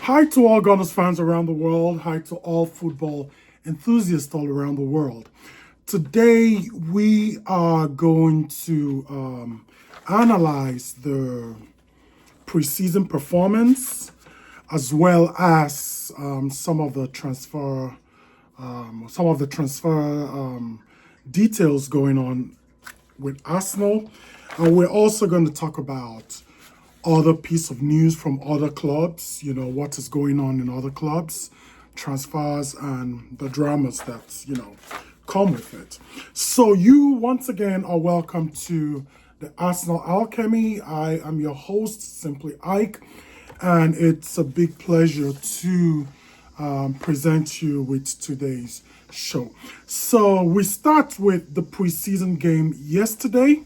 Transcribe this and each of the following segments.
Hi to all Gooners fans around the world. Hi to all football enthusiasts all around the world. Today we are going to analyze the preseason performance as well as some of the transfer details going on with Arsenal, and we're also going to talk about other piece of news from other clubs, what is going on in other clubs, transfers, and the dramas that, come with it. So you, once again, are welcome to the Arsenal Alchemy. I am your host, Simply Ike, and it's a big pleasure to present you with today's show. So we start with the preseason game yesterday.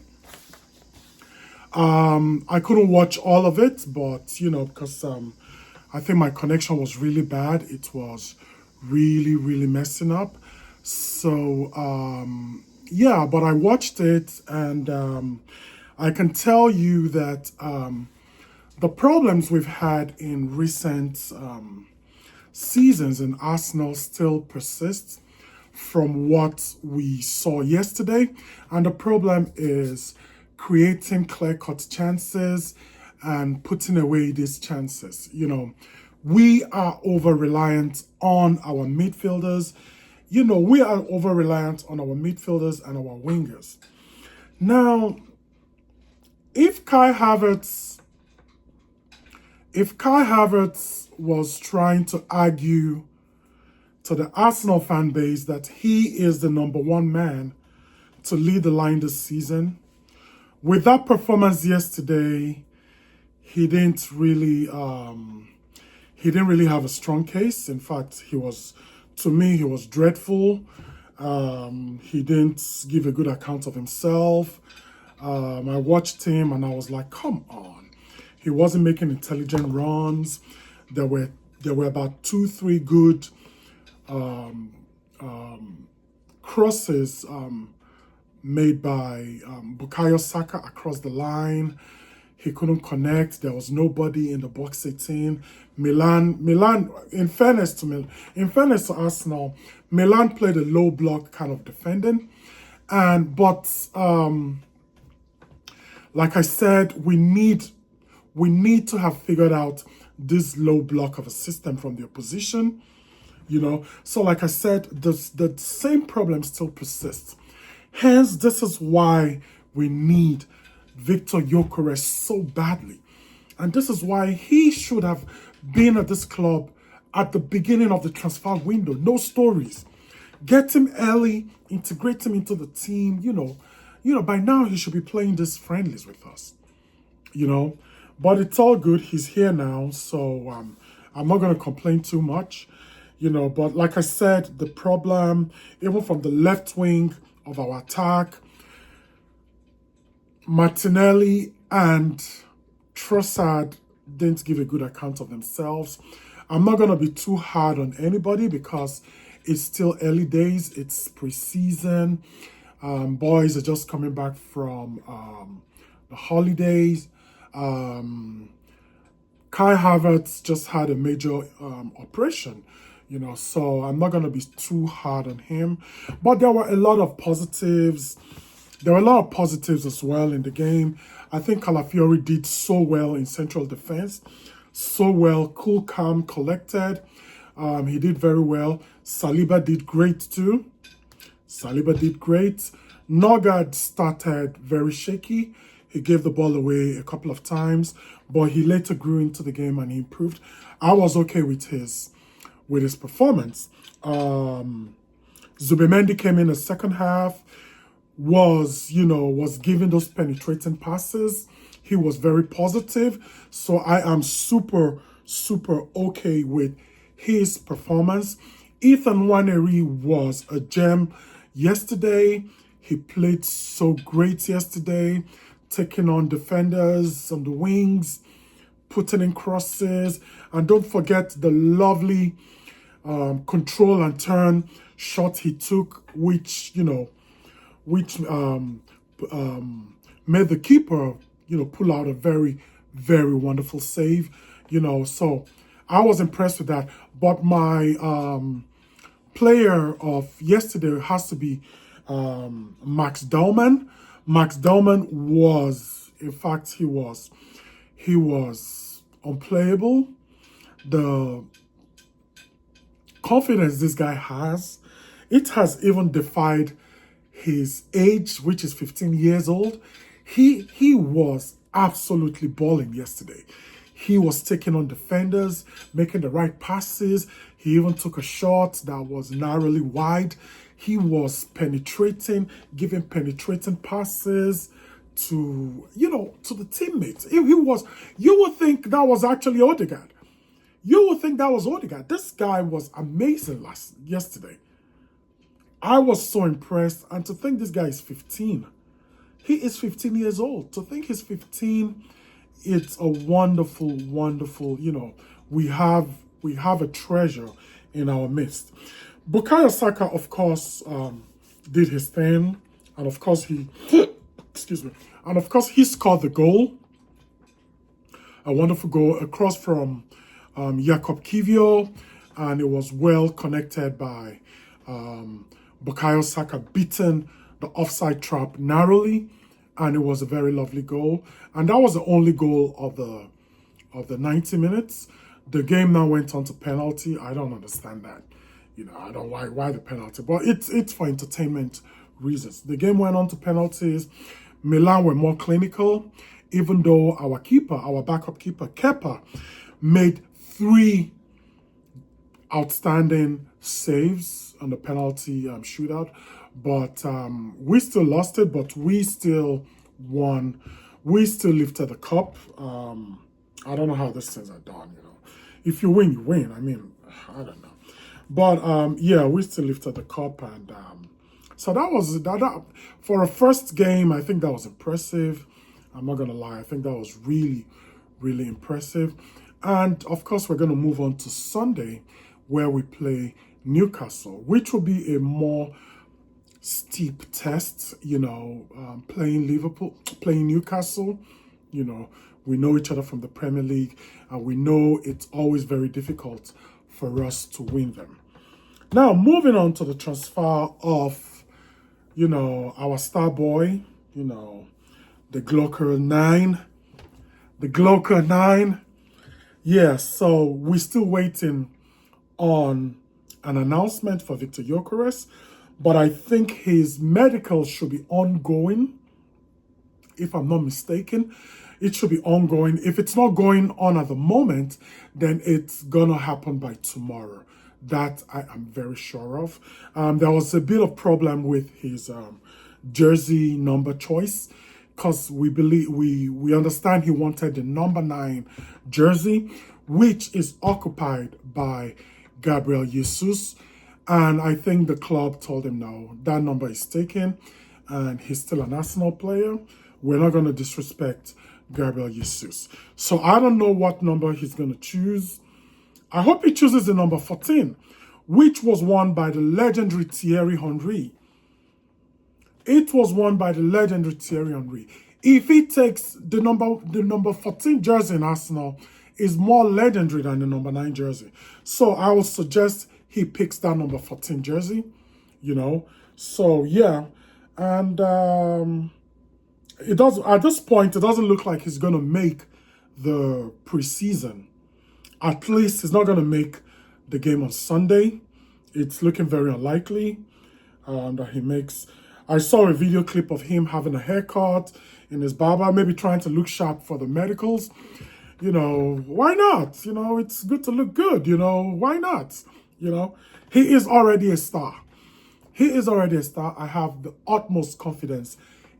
I couldn't watch all of it, but, because I think my connection was really bad. It was really, really messing up. So, but I watched it, and I can tell you that the problems we've had in recent seasons in Arsenal still persist from what we saw yesterday. And the problem is creating clear-cut chances and putting away these chances. We are over-reliant on our midfielders. We are over-reliant on our midfielders and our wingers. Now, if Kai Havertz was trying to argue to the Arsenal fan base that he is the number one man to lead the line this season, with that performance yesterday, he didn't really have a strong case. In fact, he was dreadful. He didn't give a good account of himself. I watched him and I was like, come on. He wasn't making intelligent runs. There were about 2-3 good crosses made by Bukayo Saka across the line. He couldn't connect. There was nobody in the box 18. Milan. In fairness to Arsenal, Milan played a low block kind of defending, but like I said, we need to have figured out this low block of a system from the opposition. So like I said, the same problem still persists. Hence, this is why we need Viktor Gyökeres so badly. And this is why he should have been at this club at the beginning of the transfer window. No stories. Get him early, integrate him into the team. By now he should be playing these friendlies with us. But it's all good. He's here now, so I'm not going to complain too much. But like I said, the problem, even from the left wing of our attack, Martinelli and Trossard didn't give a good account of themselves. I'm not going to be too hard on anybody because it's still early days. It's preseason. Boys are just coming back from the holidays. Kai Havertz just had a major operation. So I'm not going to be too hard on him. But there were a lot of positives. There were a lot of positives as well in the game. I think Calafiori did so well in central defense. So well, cool, calm, collected. He did very well. Saliba did great too. Nogard started very shaky. He gave the ball away a couple of times, but he later grew into the game and he improved. I was okay with his performance. Zubimendi came in the second half, was giving those penetrating passes. He was very positive. So I am super, super okay with his performance. Ethan Nwaneri was a gem yesterday. He played so great yesterday, taking on defenders on the wings, putting in crosses, and don't forget the lovely control and turn shot he took, which made the keeper, pull out a very, very wonderful save. So I was impressed with that. But my player of yesterday has to be Max Dowman. Max Dowman was, in fact, he was unplayable. The confidence this guy has, it has even defied his age, which is 15 years old. He was absolutely balling yesterday. He was taking on defenders, making the right passes. He even took a shot that was narrowly wide. He was penetrating, giving penetrating passes to, to the teammates. He was, you would think that was actually Odegaard. You would think that was Odegaard. This guy was amazing yesterday. I was so impressed. And to think this guy is 15. He is 15 years old. To think he's 15, it's a wonderful, wonderful, we have a treasure in our midst. Bukayo Saka, of course, did his thing. And of course, excuse me. And of course, he scored the goal. A wonderful goal across from Jakub Kiwior, and it was well connected by Bukayo Saka, beating the offside trap narrowly, and it was a very lovely goal. And that was the only goal of the 90 minutes. The game now went on to penalty. I don't understand that. I don't know why the penalty, but it's for entertainment reasons. The game went on to penalties. Milan were more clinical, even though our backup keeper, Kepa, made 3 outstanding saves on the penalty shootout. But we still lost it, but we still won. We still lifted the cup. I don't know how these things are done, If you win, you win. I mean, I don't know. But yeah, we still lifted the cup, and so that was that. For a first game, I think that was impressive. I'm not gonna lie, I think that was really, really impressive. And of course, we're gonna move on to Sunday, where we play Newcastle, which will be a more steep test. Playing Newcastle. We know each other from the Premier League, and we know it's always very difficult for us to win them. Now, moving on to the transfer of, our star boy, the Glocker 9. The Glocker 9. Yeah, so we're still waiting on an announcement for Viktor Gyökeres, but I think his medical should be ongoing, if I'm not mistaken. It should be ongoing. If it's not going on at the moment, then it's gonna happen by tomorrow. That I am very sure of. There was a bit of problem with his jersey number choice, because we understand he wanted the number 9 jersey, which is occupied by Gabriel Jesus. And I think the club told him, no, that number is taken, and he's still an Arsenal player. We're not going to disrespect Gabriel Jesus. So I don't know what number he's going to choose. I hope he chooses the number 14, which was worn by the legendary Thierry Henry. It was worn by the legendary Thierry Henry. If he takes the number 14 jersey in Arsenal, is more legendary than the number 9 jersey. So I would suggest he picks that number 14 jersey, So yeah, and it does, at this point, it doesn't look like he's gonna make the preseason. At least he's not gonna make the game on Sunday. It's looking very unlikely that he makes. I saw a video clip of him having a haircut in his barber, maybe trying to look sharp for the medicals. Why not? It's good to look good, why not? He is already a star. He is already a star. I have the utmost confidence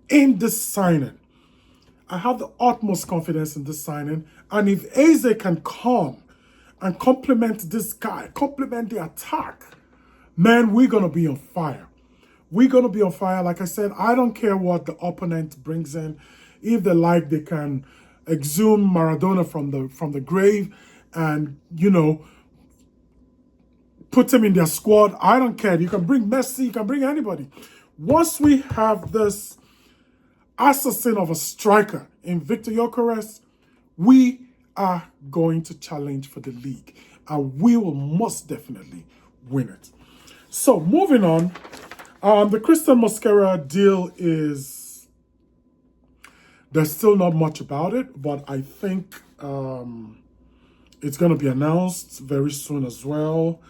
in this signing. I have the utmost confidence in this signing. And if Eze can come and complement this guy, complement the attack, man, we're going to be on fire. We're going to be on fire. Like I said, I don't care what the opponent brings in. If they like, they can exhume Maradona from the grave and, put him in their squad. I don't care. You can bring Messi, you can bring anybody. Once we have this assassin of a striker in Viktor Gyökeres, we are going to challenge for the league, and we will most definitely win it. So moving on, the Cristhian Mosquera deal is, there's still not much about it, but I think it's going to be announced very soon as well.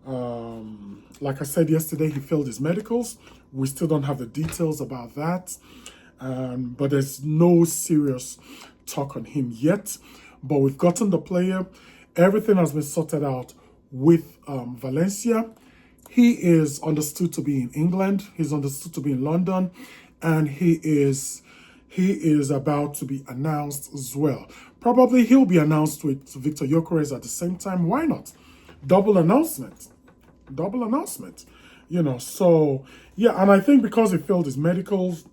Like I said yesterday, he failed his medicals. We still don't have the details about that. But there's no serious talk on him yet. But we've gotten the player. Everything has been sorted out with Valencia. He is understood to be in England. He's understood to be in London. And he is about to be announced as well. Probably he'll be announced with Viktor Gyökeres at the same time. Why not? Double announcement. You know, so yeah, and I think because he failed his medicals,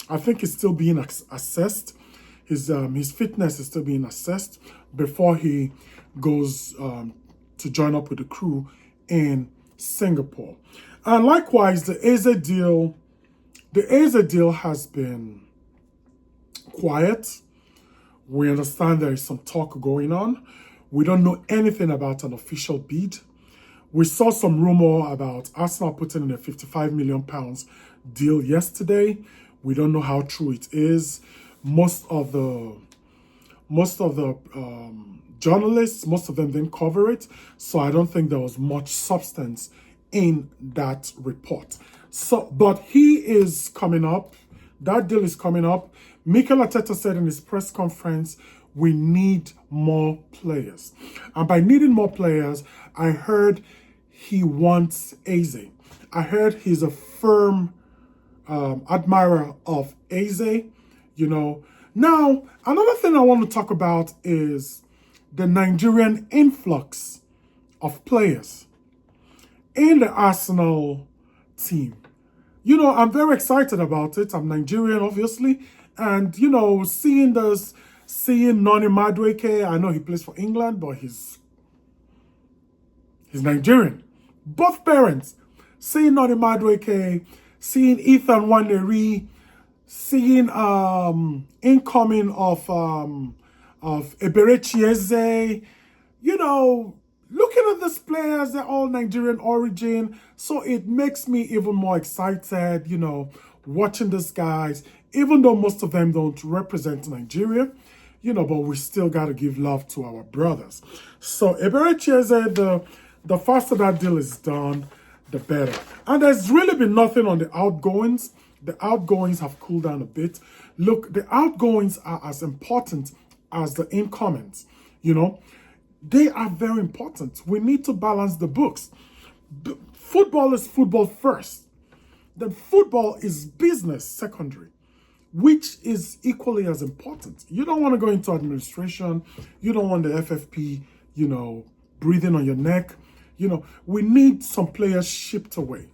I think he's still being assessed. His fitness is still being assessed before he goes to join up with the crew in Singapore. And likewise, the AZ deal has been quiet. We understand there is some talk going on. We don't know anything about an official bid. We saw some rumor about Arsenal putting in a £55 million deal yesterday. We don't know how true it is. Most of the journalists, most of them didn't cover it, so I don't think there was much substance in that report. So, but he is coming up. That deal is coming up. Mikel Arteta said in his press conference, we need more players. And by needing more players, I heard he wants Eze. I heard he's a firm admirer of Eze, you know. Now, another thing I want to talk about is the Nigerian influx of players in the Arsenal team. You know, I'm very excited about it. I'm Nigerian, obviously. And, you know, seeing Noni Madueke, I know he plays for England, but he's Nigerian. Both parents. Seeing Noni Madueke, seeing Ethan Waneri, seeing incoming of Eberechi Eze, you know, looking at these players, they're all Nigerian origin. So it makes me even more excited, you know, watching these guys, even though most of them don't represent Nigeria, you know, but we still got to give love to our brothers. So Eberechi Eze, the faster that deal is done, the better. And there's really been nothing on the outgoings. The outgoings have cooled down a bit. Look, the outgoings are as important as the incomings, you know. They are very important. We need to balance the books. Football is football first. Then football is business secondary, which is equally as important. You don't want to go into administration. You don't want the FFP, you know, breathing on your neck. You know, we need some players shipped away.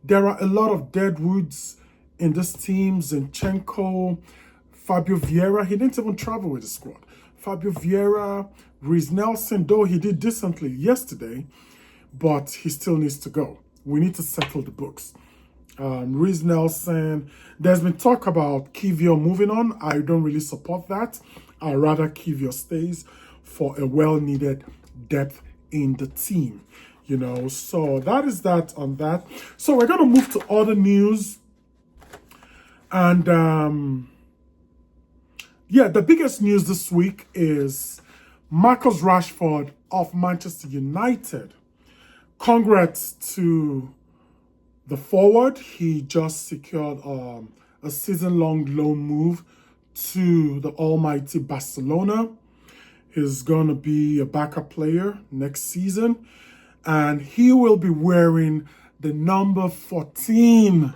There are a lot of deadwoods in this team. Zinchenko, Fabio Vieira, he didn't even travel with the squad. Fabio Vieira, Reece Nelson, though he did decently yesterday, but he still needs to go. We need to settle the books. Reece Nelson, there's been talk about Kivio moving on. I don't really support that. I'd rather Kivio stays for a well-needed depth in the team, you know. So that is that on that. So we're going to move to other news. And yeah, the biggest news this week is Marcus Rashford of Manchester United. Congrats to the forward. He just secured a season-long loan move to the almighty Barcelona. He's going to be a backup player next season. And he will be wearing the number 14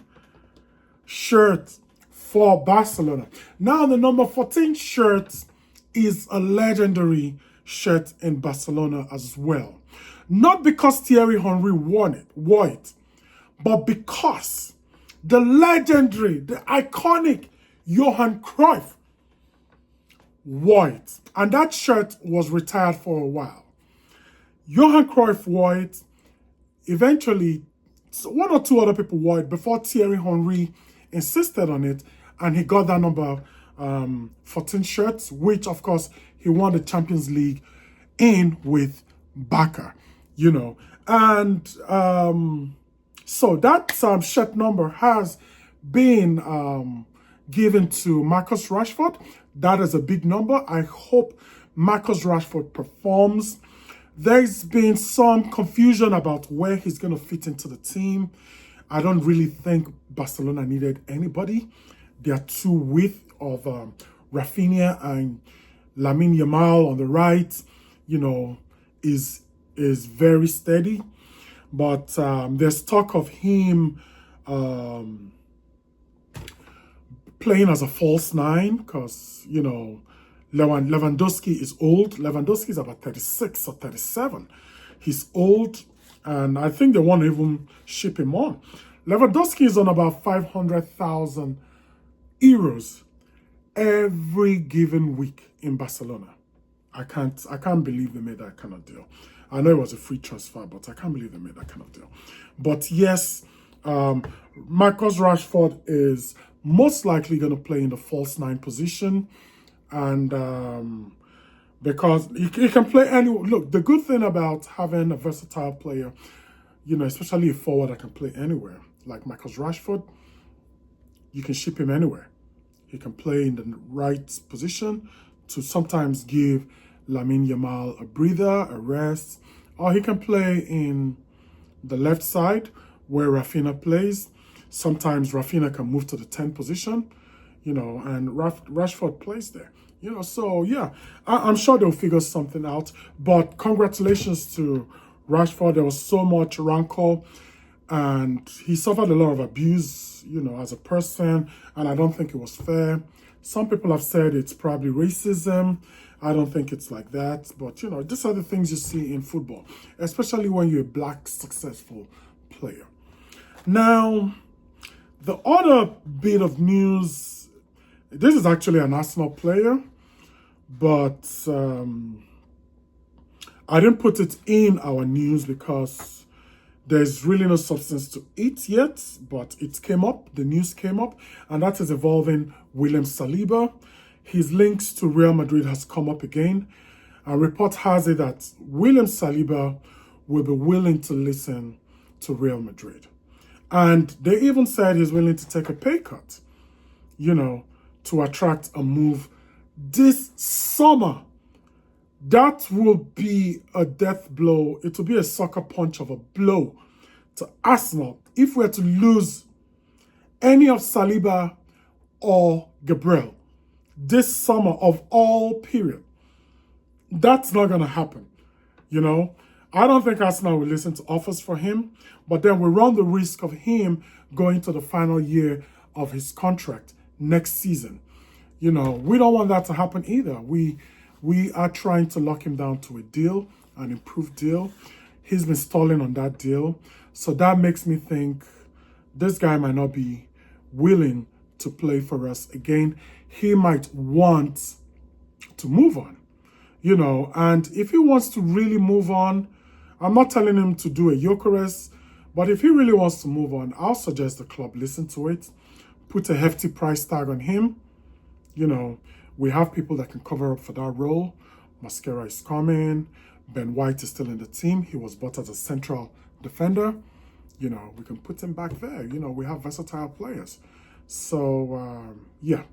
shirt for Barcelona. Now, the number 14 shirt is a legendary shirt in Barcelona as well. Not because Thierry Henry wore it, but because the legendary, the iconic Johan Cruyff wore it. And that shirt was retired for a while. Johan Cruyff wore it. Eventually, one or two other people wore it before Thierry Henry insisted on it. And he got that number 14 shirt, which, of course, he won the Champions League in with Barca, and so that shirt number has been given to Marcus Rashford. That is a big number. I hope Marcus Rashford performs. There's been some confusion about where he's going to fit into the team. I don't really think Barcelona needed anybody. Their two width of Rafinha and Lamine Yamal on the right, is very steady. But there's talk of him playing as a false nine because, Lewandowski is old. Lewandowski is about 36 or 37. He's old, and I think they want to even ship him on. Lewandowski is on about 500,000 euros every given week in Barcelona. I can't believe they made that kind of deal. I know it was a free transfer, but I can't believe they made that kind of deal. But yes, Marcus Rashford is most likely going to play in the false nine position. And because he can play anywhere. Look, the good thing about having a versatile player, especially a forward that can play anywhere, like Marcus Rashford, you can ship him anywhere. He can play in the right position to sometimes give Lamine Yamal a breather, a rest, or he can play in the left side where Rafinha plays. Sometimes Rafinha can move to the 10 position, and Rashford plays there. So yeah, I'm sure they'll figure something out. But congratulations to Rashford. There was so much rancor, and he suffered a lot of abuse, as a person, and I don't think it was fair. Some people have said it's probably racism. I don't think it's like that. But, these are the things you see in football, especially when you're a black successful player. Now, the other bit of news, this is actually an Arsenal player, but I didn't put it in our news because there's really no substance to it yet, but it came up, the news came up, and that is involving William Saliba. His links to Real Madrid has come up again. A report has it that William Saliba will be willing to listen to Real Madrid. And they even said he's willing to take a pay cut, to attract a move this summer. That will be a death blow. It will be a sucker punch of a blow to Arsenal if we're to lose any of Saliba or Gabriel this summer of all period. That's not going to happen. I don't think Arsenal will listen to offers for him, but then we run the risk of him going to the final year of his contract next season. We don't want that to happen either. We are trying to lock him down to a deal, an improved deal. He's been stalling on that deal. So that makes me think this guy might not be willing to play for us again. He might want to move on, and if he wants to really move on, I'm not telling him to do a Gyökeres, but if he really wants to move on, I'll suggest the club listen to it, put a hefty price tag on him. We have people that can cover up for that role. Mosquera is coming. Ben White is still in the team. He was bought as a central defender. We can put him back there. We have versatile players. So, yeah.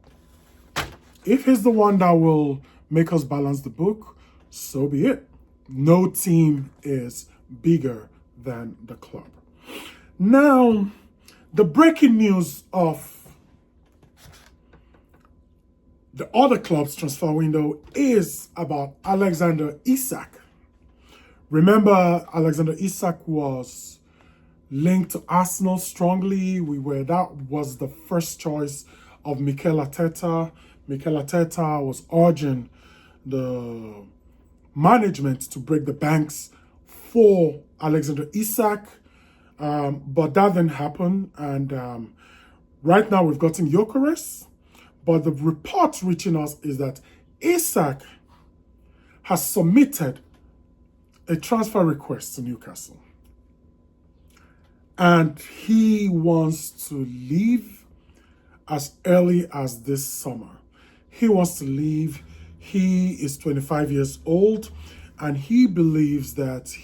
If he's the one that will make us balance the book, so be it. No team is bigger than the club. Now, the breaking news of the other club's transfer window is about Alexander Isak. Remember, Alexander Isak was linked to Arsenal strongly. That was the first choice of Mikel Arteta. Mikel Arteta was urging the management to break the banks for Alexander Isak, but that didn't happen. And right now we've gotten Gyökeres, but the report reaching us is that Isak has submitted a transfer request to Newcastle. And he wants to leave as early as this summer. He wants to leave He is 25 years old, and he believes that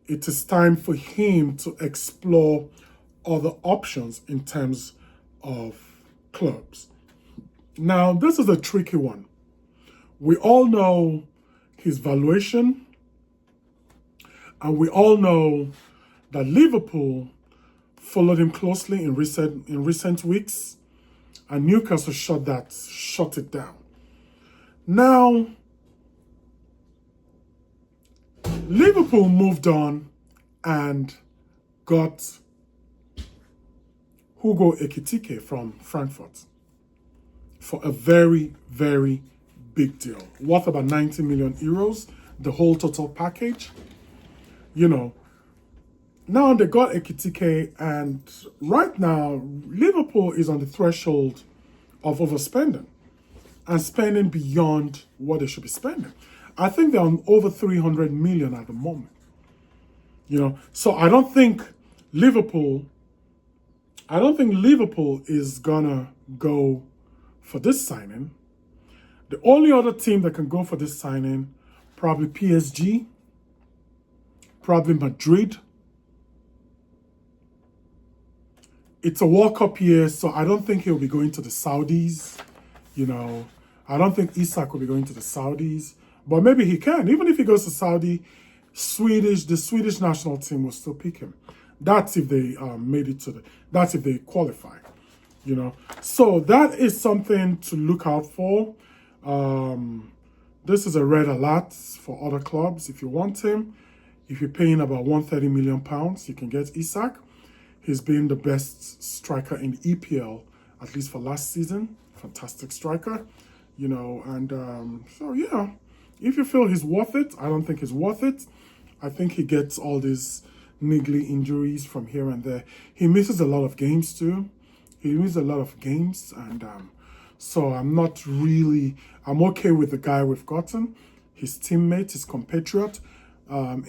it is time for him to explore other options in terms of clubs. Now, this is a tricky one. We all know his valuation, and we all know that Liverpool followed him closely in recent weeks, and Newcastle shut it down. Now, Liverpool moved on and got Hugo Ekitike from Frankfurt for a very, very big deal, worth about 90 million euros, the whole total package. Now they got Ekitike, and right now Liverpool is on the threshold of overspending and spending beyond what they should be spending. I think they're on over 300 million at the moment. So I don't think Liverpool is gonna go for this signing. The only other team that can go for this signing, probably PSG, probably Madrid. It's a World Cup year, so I don't think he'll be going to the Saudis. I don't think Isak will be going to the Saudis, but maybe he can. Even if he goes to Saudi, the Swedish national team will still pick him. That's if they that's if they qualify. So that is something to look out for. This is a red alert for other clubs. If you want him, if you're paying about £130 million, you can get Isak. He's been the best striker in the EPL, at least for last season. Fantastic striker, so yeah, if you feel he's worth it, I don't think he's worth it. I think he gets all these niggly injuries from here and there. He misses a lot of games too. And so I'm okay with the guy we've gotten, his teammate, his compatriot, for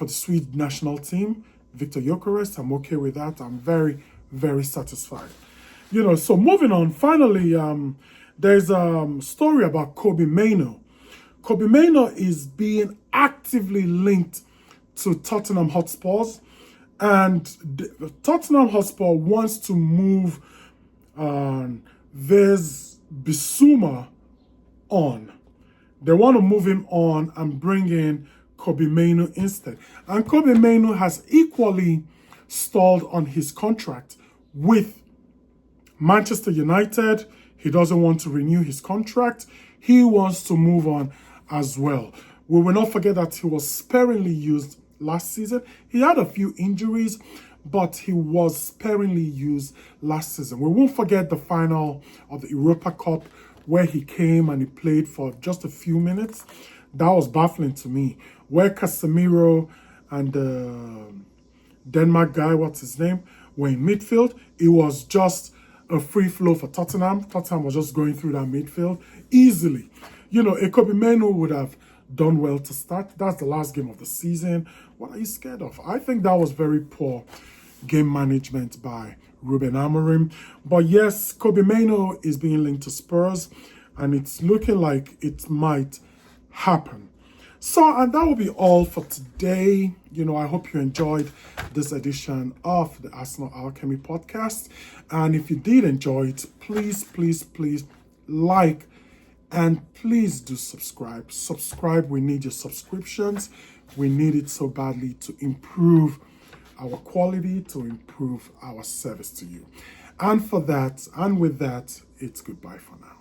the Swede national team, Viktor Gyökeres. I'm okay with that. I'm very, very satisfied. So moving on, finally, there's a story about Kobbie Mainoo. Kobbie Mainoo is being actively linked to Tottenham Hotspurs, and Tottenham Hotspur wants to move Vez Bissouma on. They want to move him on and bring in Kobbie Mainoo instead. And Kobbie Mainoo has equally stalled on his contract with Manchester United. He doesn't want to renew his contract. He wants to move on as well. We will not forget that he was sparingly used last season. He had a few injuries, but he was sparingly used last season. We won't forget the final of the Europa Cup where he came and he played for just a few minutes. That was baffling to me. Where Casemiro and the Denmark guy, what's his name, were in midfield, it was just a free flow for Tottenham. Tottenham was just going through that midfield easily. Kobbie Mainoo would have done well to start. That's the last game of the season. What are you scared of? I think that was very poor game management by Ruben Amorim. But yes, Kobbie Mainoo is being linked to Spurs, and it's looking like it might happen. So, and that will be all for today. I hope you enjoyed this edition of the Arsenal Alchemy podcast. And if you did enjoy it, please, please, please like and please do subscribe. Subscribe. We need your subscriptions. We need it so badly to improve our quality, to improve our service to you. And for that, and with that, it's goodbye for now.